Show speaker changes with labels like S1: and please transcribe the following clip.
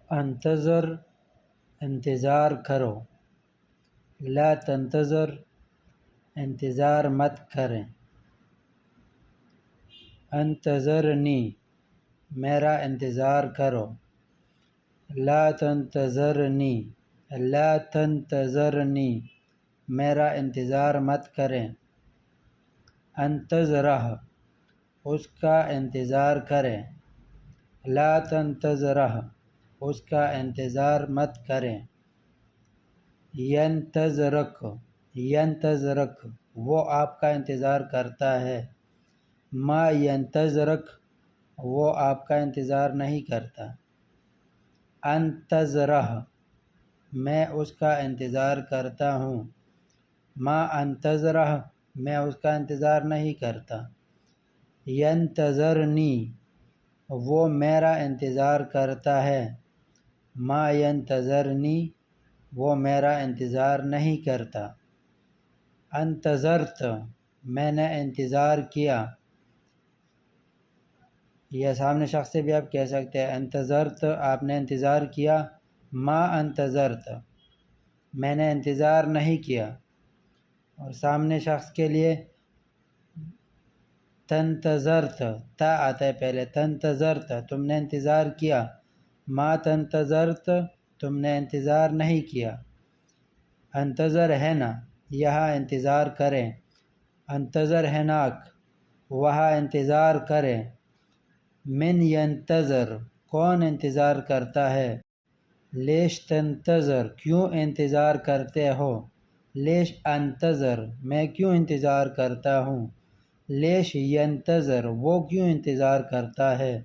S1: انتظر انتظار کرو، لا تنتظر انتظار مت کریں، انتظرنی میرا انتظار کرو، لا تنتظرنی لا تنتظرنی میرا انتظار مت کریں، انتظرہ اس کا انتظار کریں، لا تنتظرہ اس کا انتظار مت کریں، ینتظرک ینتظرک وہ آپ کا انتظار کرتا ہے، ما ینتظرک وہ آپ کا انتظار نہیں کرتا، انتظرہ میں اس کا انتظار کرتا ہوں، ما انتظرہ میں اس کا انتظار نہیں کرتا، ینتظرنی وہ میرا انتظار کرتا ہے، ما ینتظرنی وہ میرا انتظار نہیں کرتا، انتظرت میں نے انتظار کیا، یہ سامنے شخص سے بھی آپ کہہ سکتے ہیں انتظرت آپ نے انتظار کیا، ما انتظرت میں نے انتظار نہیں کیا، اور سامنے شخص کے لیے تنتظرت تا آتا ہے پہلے، تنتظرت تم نے انتظار کیا، ما تنتظرت تم نے انتظار نہیں کیا، انتظر ہے نا یہاں انتظار کریں، انتظر ہے ناک وہاں انتظار کریں، من ینتظر کون انتظار کرتا ہے، لیش تنتظر کیوں انتظار کرتے ہو، لیش انتظر میں کیوں انتظار کرتا ہوں، لیش ینتظر وہ کیوں انتظار کرتا ہے،